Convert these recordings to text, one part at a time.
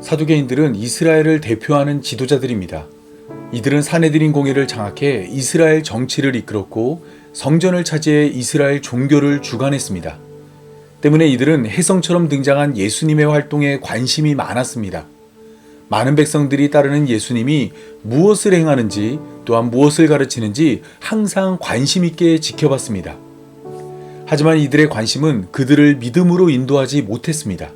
사두개인들은 이스라엘을 대표하는 지도자들입니다. 이들은 사내들인 공회를 장악해 이스라엘 정치를 이끌었고 성전을 차지해 이스라엘 종교를 주관했습니다. 때문에 이들은 혜성처럼 등장한 예수님의 활동에 관심이 많았습니다. 많은 백성들이 따르는 예수님이 무엇을 행하는지 또한 무엇을 가르치는지 항상 관심 있게 지켜봤습니다. 하지만 이들의 관심은 그들을 믿음으로 인도하지 못했습니다.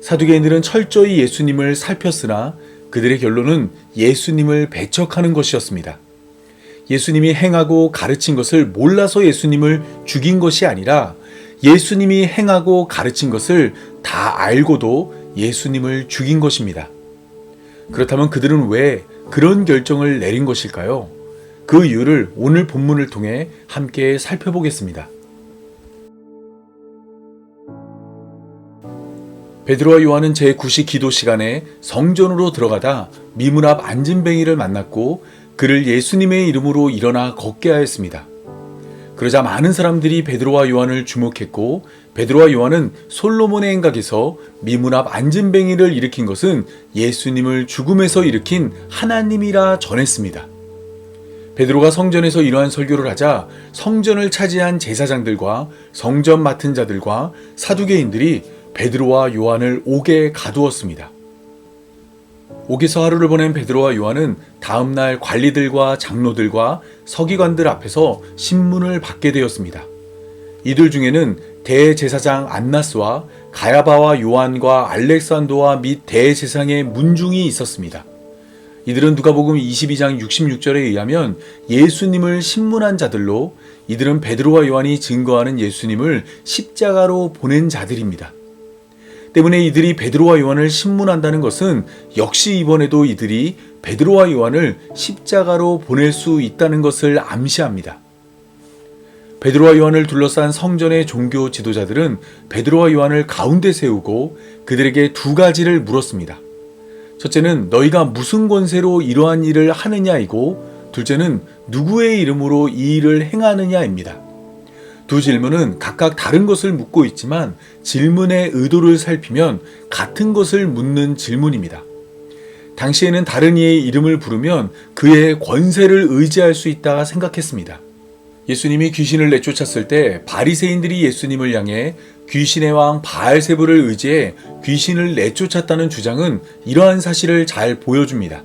사두개인들은 철저히 예수님을 살폈으나 그들의 결론은 예수님을 배척하는 것이었습니다. 예수님이 행하고 가르친 것을 몰라서 예수님을 죽인 것이 아니라 예수님이 행하고 가르친 것을 다 알고도 예수님을 죽인 것입니다. 그렇다면 그들은 왜 그런 결정을 내린 것일까요? 그 이유를 오늘 본문을 통해 함께 살펴보겠습니다. 베드로와 요한은 제9시 기도 시간에 성전으로 들어가다 미문 앞 안진뱅이를 만났고 그를 예수님의 이름으로 일어나 걷게 하였습니다. 그러자 많은 사람들이 베드로와 요한을 주목했고 베드로와 요한은 솔로몬의 행각에서 미문 앞 안진뱅이를 일으킨 것은 예수님을 죽음에서 일으킨 하나님이라 전했습니다. 베드로가 성전에서 이러한 설교를 하자 성전을 차지한 제사장들과 성전 맡은 자들과 사두개인들이 베드로와 요한을 옥에 가두었습니다. 옥에서 하루를 보낸 베드로와 요한은 다음날 관리들과 장로들과 서기관들 앞에서 신문을 받게 되었습니다. 이들 중에는 대제사장 안나스와 가야바와 요한과 알렉산더와 및 대제사장의 문중이 있었습니다. 이들은 누가복음 22장 66절에 의하면 예수님을 신문한 자들로 이들은 베드로와 요한이 증거하는 예수님을 십자가로 보낸 자들입니다. 때문에 이들이 베드로와 요한을 신문한다는 것은 역시 이번에도 이들이 베드로와 요한을 십자가로 보낼 수 있다는 것을 암시합니다. 베드로와 요한을 둘러싼 성전의 종교 지도자들은 베드로와 요한을 가운데 세우고 그들에게 두 가지를 물었습니다. 첫째는 너희가 무슨 권세로 이러한 일을 하느냐이고 둘째는 누구의 이름으로 이 일을 행하느냐입니다. 두 질문은 각각 다른 것을 묻고 있지만 질문의 의도를 살피면 같은 것을 묻는 질문입니다. 당시에는 다른 이의 이름을 부르면 그의 권세를 의지할 수 있다 생각했습니다. 예수님이 귀신을 내쫓았을 때 바리새인들이 예수님을 향해 귀신의 왕 바알세불을 의지해 귀신을 내쫓았다는 주장은 이러한 사실을 잘 보여줍니다.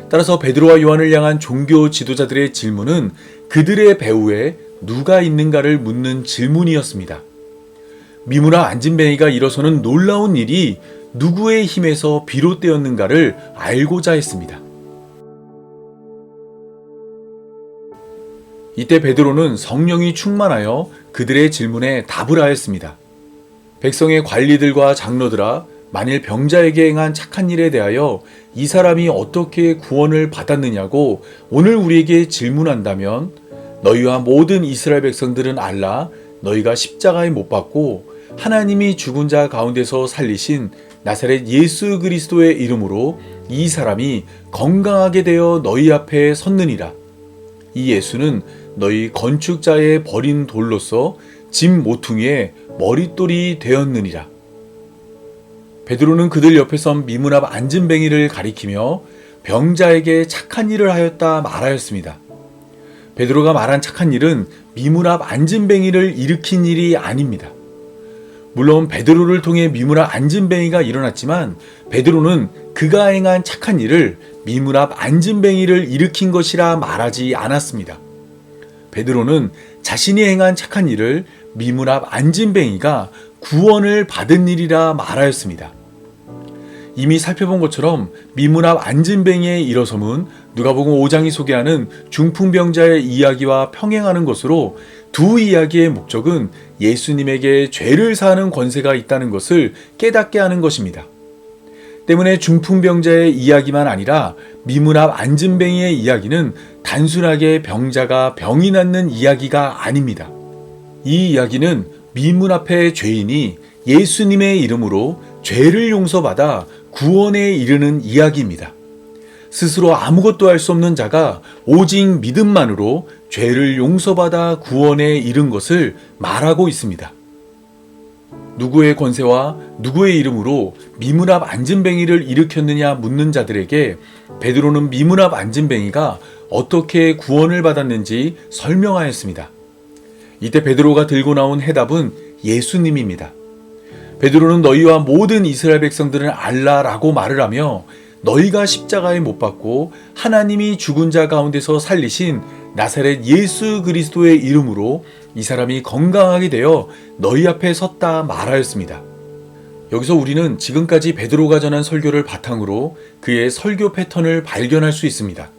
따라서 베드로와 요한을 향한 종교 지도자들의 질문은 그들의 배후에 누가 있는가를 묻는 질문이었습니다. 미문 앞 안진뱅이가 일어서는 놀라운 일이 누구의 힘에서 비롯되었는가를 알고자 했습니다. 이때 베드로는 성령이 충만하여 그들의 질문에 답을 하였습니다. 백성의 관리들과 장로들아, 만일 병자에게 행한 착한 일에 대하여 이 사람이 어떻게 구원을 받았느냐고 오늘 우리에게 질문한다면 너희와 모든 이스라엘 백성들은 알라 너희가 십자가에 못 박고 하나님이 죽은 자 가운데서 살리신 나사렛 예수 그리스도의 이름으로 이 사람이 건강하게 되어 너희 앞에 섰느니라. 이 예수는 너희 건축자의 버린 돌로서 집 모퉁이에 머릿돌이 되었느니라. 베드로는 그들 옆에 선 미문 앞 안진뱅이를 가리키며 병자에게 착한 일을 하였다 말하였습니다. 베드로가 말한 착한 일은 미문 앞 안진뱅이를 일으킨 일이 아닙니다. 물론 베드로를 통해 미문 앞 안진뱅이가 일어났지만 베드로는 그가 행한 착한 일을 미문 앞 안진뱅이를 일으킨 것이라 말하지 않았습니다. 베드로는 자신이 행한 착한 일을 미문 앞 안진뱅이가 구원을 받은 일이라 말하였습니다. 이미 살펴본 것처럼 미문 앞 안진뱅이의 일어섬은 누가복음 5장이 소개하는 중풍병자의 이야기와 평행하는 것으로 두 이야기의 목적은 예수님에게 죄를 사하는 권세가 있다는 것을 깨닫게 하는 것입니다. 때문에 중풍병자의 이야기만 아니라 미문 앞 안진뱅이의 이야기는 단순하게 병자가 병이 낫는 이야기가 아닙니다. 이 이야기는 미문 앞의 죄인이 예수님의 이름으로 죄를 용서받아 구원에 이르는 이야기입니다. 스스로 아무것도 할 수 없는 자가 오직 믿음만으로 죄를 용서받아 구원에 이른 것을 말하고 있습니다. 누구의 권세와 누구의 이름으로 미문 앞 안진뱅이를 일으켰느냐 묻는 자들에게 베드로는 미문 앞 안진뱅이가 어떻게 구원을 받았는지 설명하였습니다. 이때 베드로가 들고 나온 해답은 예수님입니다. 베드로는 너희와 모든 이스라엘 백성들은 알라라고 말을 하며 너희가 십자가에 못 박고 하나님이 죽은 자 가운데서 살리신 나사렛 예수 그리스도의 이름으로 이 사람이 건강하게 되어 너희 앞에 섰다 말하였습니다. 여기서 우리는 지금까지 베드로가 전한 설교를 바탕으로 그의 설교 패턴을 발견할 수 있습니다.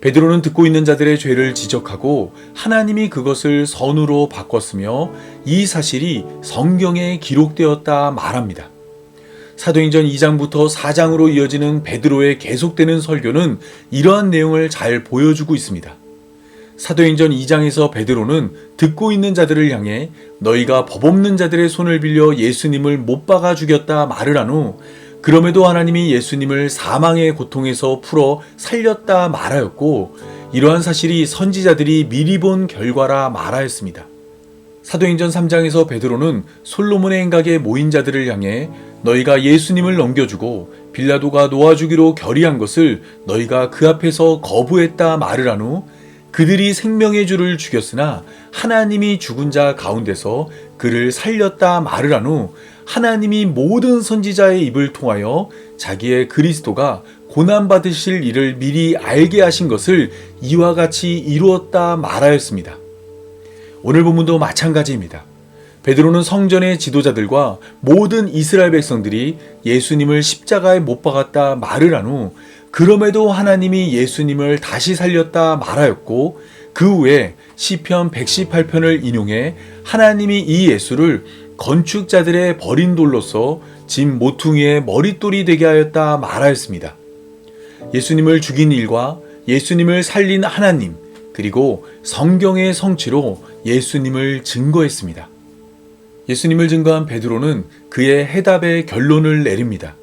베드로는 듣고 있는 자들의 죄를 지적하고 하나님이 그것을 선으로 바꿨으며 이 사실이 성경에 기록되었다 말합니다. 사도행전 2장부터 4장으로 이어지는 베드로의 계속되는 설교는 이러한 내용을 잘 보여주고 있습니다. 사도행전 2장에서 베드로는 듣고 있는 자들을 향해 너희가 법 없는 자들의 손을 빌려 예수님을 못 박아 죽였다 말을 한 후 그럼에도 하나님이 예수님을 사망의 고통에서 풀어 살렸다 말하였고 이러한 사실이 선지자들이 미리 본 결과라 말하였습니다. 사도행전 3장에서 베드로는 솔로몬의 행각에 모인 자들을 향해 너희가 예수님을 넘겨주고 빌라도가 놓아주기로 결의한 것을 너희가 그 앞에서 거부했다 말을 한 후 그들이 생명의 주를 죽였으나 하나님이 죽은 자 가운데서 그를 살렸다 말을 한 후 하나님이 모든 선지자의 입을 통하여 자기의 그리스도가 고난받으실 일을 미리 알게 하신 것을 이와 같이 이루었다 말하였습니다. 오늘 본문도 마찬가지입니다. 베드로는 성전의 지도자들과 모든 이스라엘 백성들이 예수님을 십자가에 못 박았다 말을 한 후 그럼에도 하나님이 예수님을 다시 살렸다 말하였고 그 후에 시편 118편을 인용해 하나님이 이 예수를 건축자들의 버린 돌로서 집 모퉁이의 머릿돌이 되게 하였다 말하였습니다. 예수님을 죽인 일과 예수님을 살린 하나님 그리고 성경의 성취로 예수님을 증거했습니다. 예수님을 증거한 베드로는 그의 해답의 결론을 내립니다.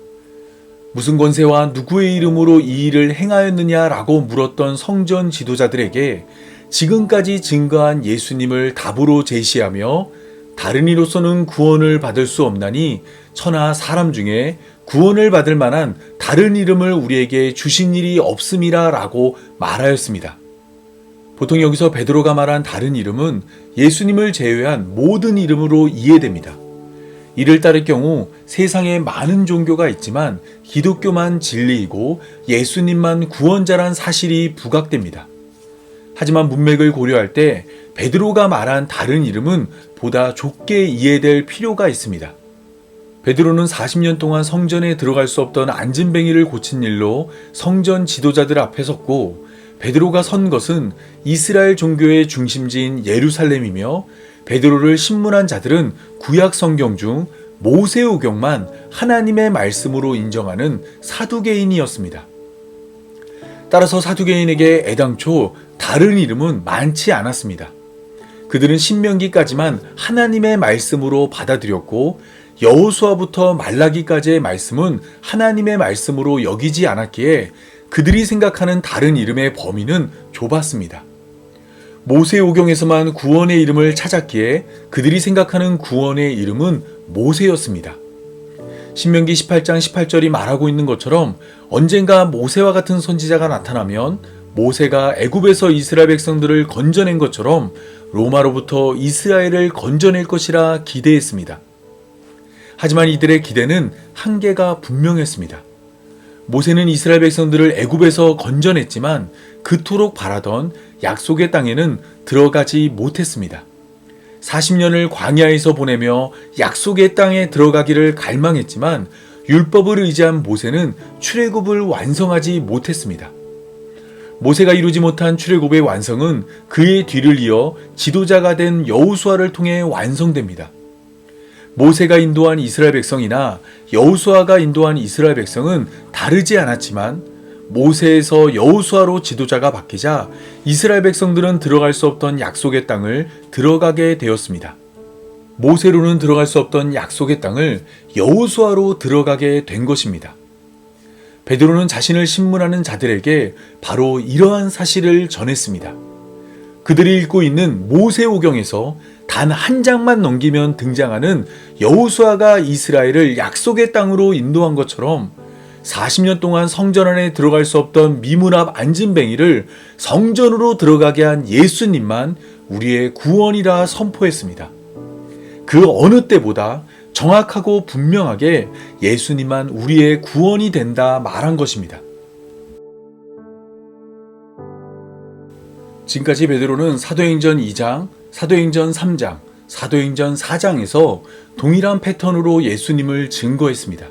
무슨 권세와 누구의 이름으로 이 일을 행하였느냐라고 물었던 성전 지도자들에게 지금까지 증거한 예수님을 답으로 제시하며 다른 이로서는 구원을 받을 수 없나니 천하 사람 중에 구원을 받을 만한 다른 이름을 우리에게 주신 일이 없음이라 라고 말하였습니다. 보통 여기서 베드로가 말한 다른 이름은 예수님을 제외한 모든 이름으로 이해됩니다. 이를 따를 경우 세상에 많은 종교가 있지만 기독교만 진리이고 예수님만 구원자란 사실이 부각됩니다. 하지만 문맥을 고려할 때 베드로가 말한 다른 이름은 보다 좁게 이해될 필요가 있습니다. 베드로는 40년 동안 성전에 들어갈 수 없던 안진뱅이를 고친 일로 성전 지도자들 앞에 섰고 베드로가 선 것은 이스라엘 종교의 중심지인 예루살렘이며 베드로를 신문한 자들은 구약 성경 중 모세오경만 하나님의 말씀으로 인정하는 사두개인이었습니다. 따라서 사두개인에게 애당초 다른 이름은 많지 않았습니다. 그들은 신명기까지만 하나님의 말씀으로 받아들였고 여호수아부터 말라기까지의 말씀은 하나님의 말씀으로 여기지 않았기에 그들이 생각하는 다른 이름의 범위는 좁았습니다. 모세오경에서만 구원의 이름을 찾았기에 그들이 생각하는 구원의 이름은 모세였습니다. 신명기 18장 18절이 말하고 있는 것처럼 언젠가 모세와 같은 선지자가 나타나면 모세가 애굽에서 이스라엘 백성들을 건져낸 것처럼 로마로부터 이스라엘을 건져낼 것이라 기대했습니다. 하지만 이들의 기대는 한계가 분명했습니다. 모세는 이스라엘 백성들을 애굽에서 건져냈지만 그토록 바라던 약속의 땅에는 들어가지 못했습니다. 40년을 광야에서 보내며 약속의 땅에 들어가기를 갈망했지만 율법을 의지한 모세는 출애굽을 완성하지 못했습니다. 모세가 이루지 못한 출애굽의 완성은 그의 뒤를 이어 지도자가 된 여호수아를 통해 완성됩니다. 모세가 인도한 이스라엘 백성이나 여호수아가 인도한 이스라엘 백성은 다르지 않았지만 모세에서 여호수아로 지도자가 바뀌자 이스라엘 백성들은 들어갈 수 없던 약속의 땅을 들어가게 되었습니다. 모세로는 들어갈 수 없던 약속의 땅을 여호수아로 들어가게 된 것입니다. 베드로는 자신을 신문하는 자들에게 바로 이러한 사실을 전했습니다. 그들이 읽고 있는 모세오경에서 단 한 장만 넘기면 등장하는 여호수아가 이스라엘을 약속의 땅으로 인도한 것처럼 40년 동안 성전 안에 들어갈 수 없던 미문 앞 안진뱅이를 성전으로 들어가게 한 예수님만 우리의 구원이라 선포했습니다. 그 어느 때보다 정확하고 분명하게 예수님만 우리의 구원이 된다 말한 것입니다. 지금까지 베드로는 사도행전 2장, 사도행전 3장, 사도행전 4장에서 동일한 패턴으로 예수님을 증거했습니다.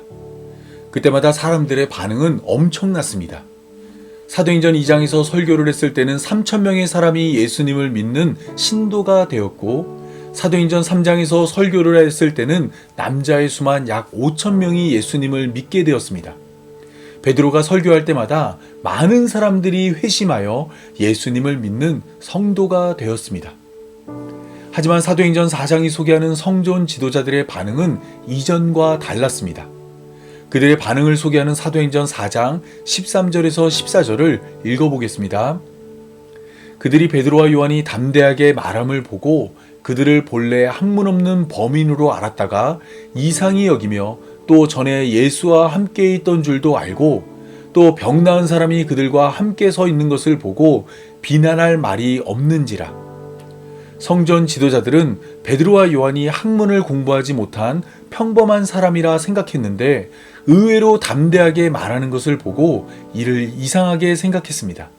그때마다 사람들의 반응은 엄청났습니다. 사도행전 2장에서 설교를 했을 때는 3,000명의 사람이 예수님을 믿는 신도가 되었고, 사도행전 3장에서 설교를 했을 때는 남자의 수만 약 5,000명이 예수님을 믿게 되었습니다. 베드로가 설교할 때마다 많은 사람들이 회심하여 예수님을 믿는 성도가 되었습니다. 하지만 사도행전 4장이 소개하는 성전 지도자들의 반응은 이전과 달랐습니다. 그들의 반응을 소개하는 사도행전 4장 13절에서 14절을 읽어보겠습니다. 그들이 베드로와 요한이 담대하게 말함을 보고 그들을 본래 학문 없는 범인으로 알았다가 이상히 여기며 또 전에 예수와 함께 있던 줄도 알고 또 병 나은 사람이 그들과 함께 서 있는 것을 보고 비난할 말이 없는지라. 성전 지도자들은 베드로와 요한이 학문을 공부하지 못한 평범한 사람이라 생각했는데 의외로 담대하게 말하는 것을 보고 이를 이상하게 생각했습니다.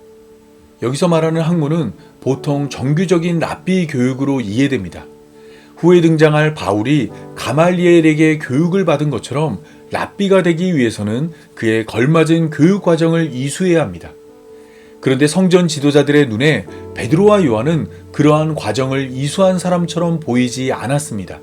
여기서 말하는 학문은 보통 정규적인 랍비 교육으로 이해됩니다. 후에 등장할 바울이 가말리엘에게 교육을 받은 것처럼 랍비가 되기 위해서는 그에 걸맞은 교육 과정을 이수해야 합니다. 그런데 성전 지도자들의 눈에 베드로와 요한은 그러한 과정을 이수한 사람처럼 보이지 않았습니다.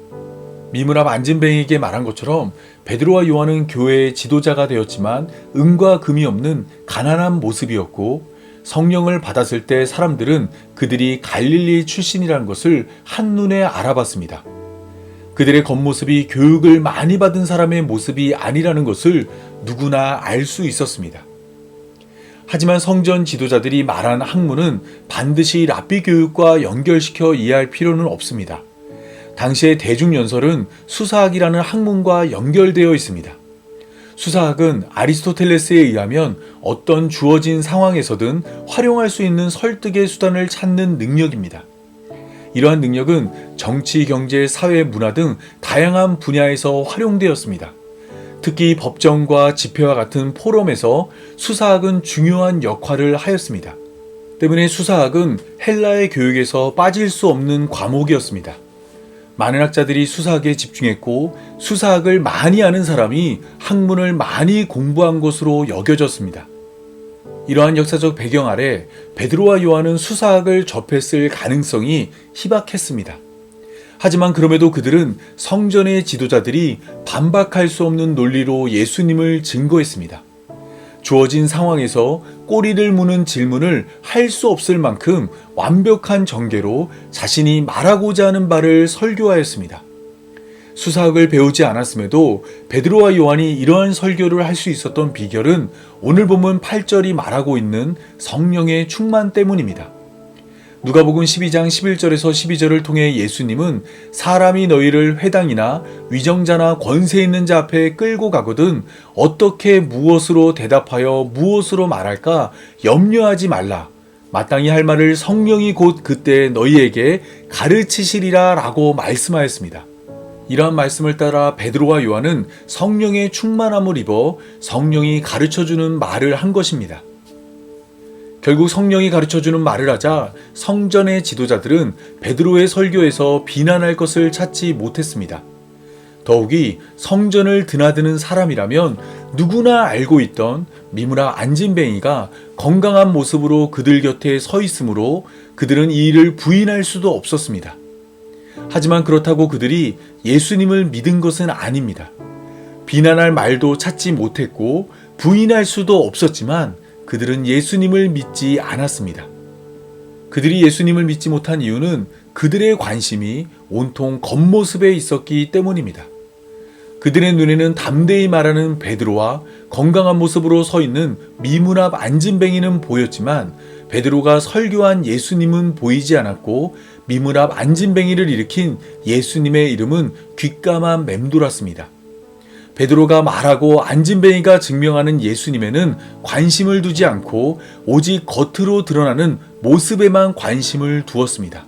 미문 앞 안진뱅이에게 말한 것처럼 베드로와 요한은 교회의 지도자가 되었지만 은과 금이 없는 가난한 모습이었고, 성령을 받았을 때 사람들은 그들이 갈릴리 출신이라는 것을 한눈에 알아봤습니다. 그들의 겉모습이 교육을 많이 받은 사람의 모습이 아니라는 것을 누구나 알 수 있었습니다. 하지만 성전 지도자들이 말한 학문은 반드시 랍비 교육과 연결시켜 이해할 필요는 없습니다. 당시의 대중연설은 수사학이라는 학문과 연결되어 있습니다. 수사학은 아리스토텔레스에 의하면 어떤 주어진 상황에서든 활용할 수 있는 설득의 수단을 찾는 능력입니다. 이러한 능력은 정치, 경제, 사회, 문화 등 다양한 분야에서 활용되었습니다. 특히 법정과 집회와 같은 포럼에서 수사학은 중요한 역할을 하였습니다. 때문에 수사학은 헬라의 교육에서 빠질 수 없는 과목이었습니다. 많은 학자들이 수사학에 집중했고 수사학을 많이 아는 사람이 학문을 많이 공부한 것으로 여겨졌습니다. 이러한 역사적 배경 아래 베드로와 요한은 수사학을 접했을 가능성이 희박했습니다. 하지만 그럼에도 그들은 성전의 지도자들이 반박할 수 없는 논리로 예수님을 증거했습니다. 주어진 상황에서 꼬리를 무는 질문을 할 수 없을 만큼 완벽한 전개로 자신이 말하고자 하는 바를 설교하였습니다. 수사학을 배우지 않았음에도 베드로와 요한이 이러한 설교를 할 수 있었던 비결은 오늘 본문 8절이 말하고 있는 성령의 충만 때문입니다. 누가복음 12장 11절에서 12절을 통해 예수님은 사람이 너희를 회당이나 위정자나 권세 있는 자 앞에 끌고 가거든 어떻게 무엇으로 대답하여 무엇으로 말할까 염려하지 말라. 마땅히 할 말을 성령이 곧 그때 너희에게 가르치시리라 라고 말씀하였습니다. 이러한 말씀을 따라 베드로와 요한은 성령의 충만함을 입어 성령이 가르쳐주는 말을 한 것입니다. 결국 성령이 가르쳐주는 말을 하자 성전의 지도자들은 베드로의 설교에서 비난할 것을 찾지 못했습니다. 더욱이 성전을 드나드는 사람이라면 누구나 알고 있던 미문 앞 안진뱅이가 건강한 모습으로 그들 곁에 서 있으므로 그들은 이 일을 부인할 수도 없었습니다. 하지만 그렇다고 그들이 예수님을 믿은 것은 아닙니다. 비난할 말도 찾지 못했고 부인할 수도 없었지만 그들은 예수님을 믿지 않았습니다. 그들이 예수님을 믿지 못한 이유는 그들의 관심이 온통 겉모습에 있었기 때문입니다. 그들의 눈에는 담대히 말하는 베드로와 건강한 모습으로 서 있는 미문 앞 안진뱅이는 보였지만 베드로가 설교한 예수님은 보이지 않았고 미문 앞 안진뱅이를 일으킨 예수님의 이름은 귓가만 맴돌았습니다. 베드로가 말하고 안진뱅이가 증명하는 예수님에는 관심을 두지 않고 오직 겉으로 드러나는 모습에만 관심을 두었습니다.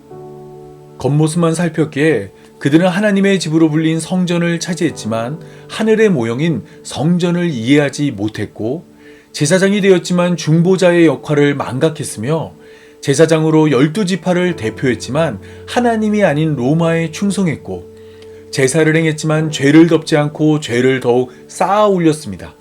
겉모습만 살폈기에 그들은 하나님의 집으로 불린 성전을 차지했지만 하늘의 모형인 성전을 이해하지 못했고 제사장이 되었지만 중보자의 역할을 망각했으며 제사장으로 12지파를 대표했지만 하나님이 아닌 로마에 충성했고 제사를 행했지만 죄를 덮지 않고 죄를 더욱 쌓아 올렸습니다.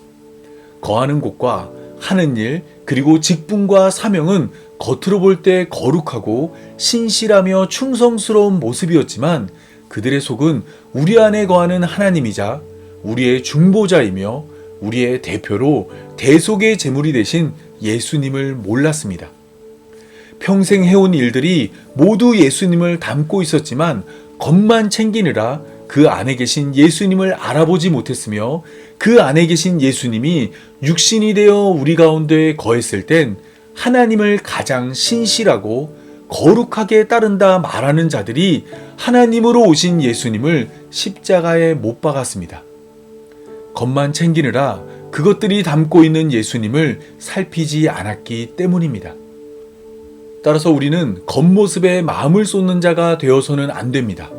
거하는 곳과 하는 일 그리고 직분과 사명은 겉으로 볼 때 거룩하고 신실하며 충성스러운 모습이었지만 그들의 속은 우리 안에 거하는 하나님이자 우리의 중보자이며 우리의 대표로 대속의 제물이 되신 예수님을 몰랐습니다. 평생 해온 일들이 모두 예수님을 담고 있었지만 겉만 챙기느라 그 안에 계신 예수님을 알아보지 못했으며 그 안에 계신 예수님이 육신이 되어 우리 가운데 거했을 땐 하나님을 가장 신실하고 거룩하게 따른다 말하는 자들이 하나님으로 오신 예수님을 십자가에 못 박았습니다. 겉만 챙기느라 그것들이 담고 있는 예수님을 살피지 않았기 때문입니다. 따라서 우리는 겉모습에 마음을 쏟는 자가 되어서는 안 됩니다.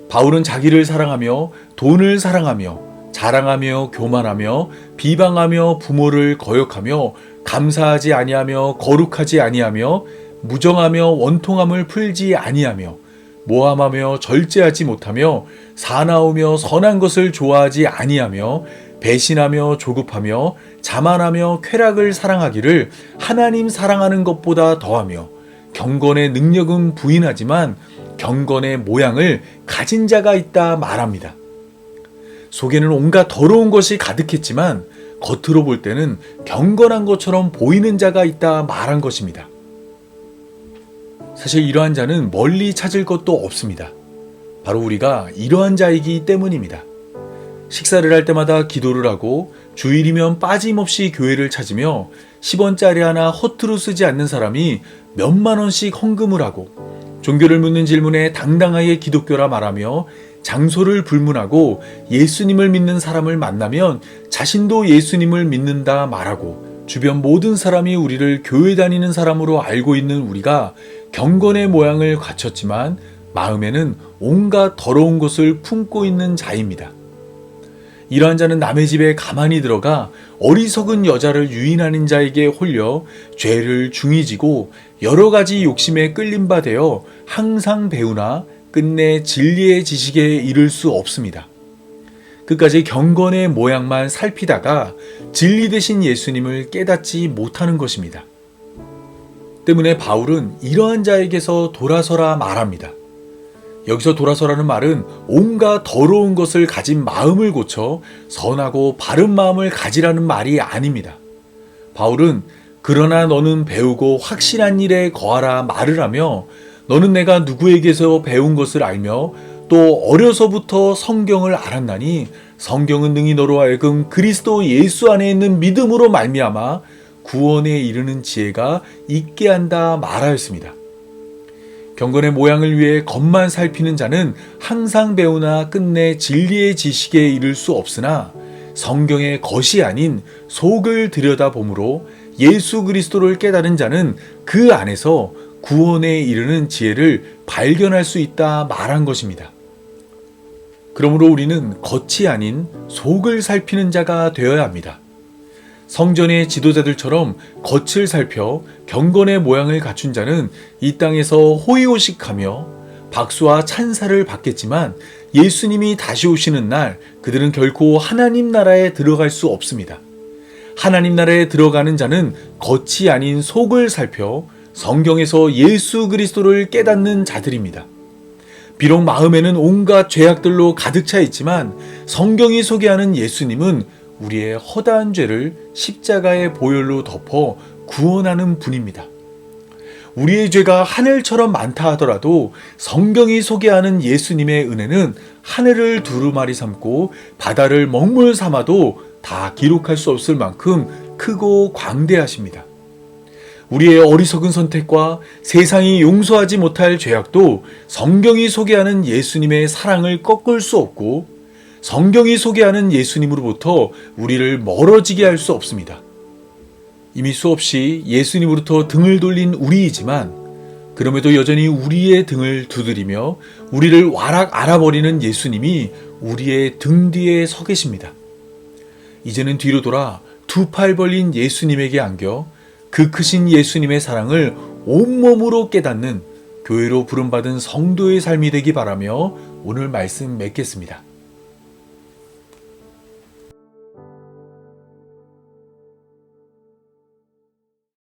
바울은 자기를 사랑하며 돈을 사랑하며 자랑하며 교만하며 비방하며 부모를 거역하며 감사하지 아니하며 거룩하지 아니하며 무정하며 원통함을 풀지 아니하며 모함하며 절제하지 못하며 사나우며 선한 것을 좋아하지 아니하며 배신하며 조급하며 자만하며 쾌락을 사랑하기를 하나님 사랑하는 것보다 더하며 경건의 능력은 부인하지만 경건의 모양을 가진 자가 있다 말합니다. 속에는 온갖 더러운 것이 가득했지만 겉으로 볼 때는 경건한 것처럼 보이는 자가 있다 말한 것입니다. 사실 이러한 자는 멀리 찾을 것도 없습니다. 바로 우리가 이러한 자이기 때문입니다. 식사를 할 때마다 기도를 하고 주일이면 빠짐없이 교회를 찾으며 10원짜리 하나 허투루 쓰지 않는 사람이 몇만 원씩 헌금을 하고 종교를 묻는 질문에 당당하게 기독교라 말하며 장소를 불문하고 예수님을 믿는 사람을 만나면 자신도 예수님을 믿는다 말하고 주변 모든 사람이 우리를 교회 다니는 사람으로 알고 있는 우리가 경건의 모양을 갖췄지만 마음에는 온갖 더러운 것을 품고 있는 자입니다. 이러한 자는 남의 집에 가만히 들어가 어리석은 여자를 유인하는 자에게 홀려 죄를 중히 지고 여러 가지 욕심에 끌린 바 되어 항상 배우나 끝내 진리의 지식에 이를 수 없습니다. 끝까지 경건의 모양만 살피다가 진리 되신 예수님을 깨닫지 못하는 것입니다. 때문에 바울은 이러한 자에게서 돌아서라 말합니다. 여기서 돌아서라는 말은 온갖 더러운 것을 가진 마음을 고쳐 선하고 바른 마음을 가지라는 말이 아닙니다. 바울은 그러나 너는 배우고 확실한 일에 거하라 말을 하며 너는 내가 누구에게서 배운 것을 알며 또 어려서부터 성경을 알았나니 성경은 능히 너로 하여금 그리스도 예수 안에 있는 믿음으로 말미암아 구원에 이르는 지혜가 있게 한다 말하였습니다. 경건의 모양을 위해 겉만 살피는 자는 항상 배우나 끝내 진리의 지식에 이를 수 없으나 성경의 겉이 아닌 속을 들여다보므로 예수 그리스도를 깨달은 자는 그 안에서 구원에 이르는 지혜를 발견할 수 있다 말한 것입니다. 그러므로 우리는 겉이 아닌 속을 살피는 자가 되어야 합니다. 성전의 지도자들처럼 겉을 살펴 경건의 모양을 갖춘 자는 이 땅에서 호의호식하며 박수와 찬사를 받겠지만 예수님이 다시 오시는 날 그들은 결코 하나님 나라에 들어갈 수 없습니다. 하나님 나라에 들어가는 자는 겉이 아닌 속을 살펴 성경에서 예수 그리스도를 깨닫는 자들입니다. 비록 마음에는 온갖 죄악들로 가득 차 있지만 성경이 소개하는 예수님은 우리의 허다한 죄를 십자가의 보혈로 덮어 구원하는 분입니다. 우리의 죄가 하늘처럼 많다 하더라도 성경이 소개하는 예수님의 은혜는 하늘을 두루마리 삼고 바다를 먹물 삼아도 다 기록할 수 없을 만큼 크고 광대하십니다. 우리의 어리석은 선택과 세상이 용서하지 못할 죄악도 성경이 소개하는 예수님의 사랑을 꺾을 수 없고 성경이 소개하는 예수님으로부터 우리를 멀어지게 할 수 없습니다. 이미 수없이 예수님으로부터 등을 돌린 우리이지만 그럼에도 여전히 우리의 등을 두드리며 우리를 와락 알아버리는 예수님이 우리의 등 뒤에 서 계십니다. 이제는 뒤로 돌아 두 팔 벌린 예수님에게 안겨 그 크신 예수님의 사랑을 온몸으로 깨닫는 교회로 부름받은 성도의 삶이 되기 바라며 오늘 말씀 맺겠습니다.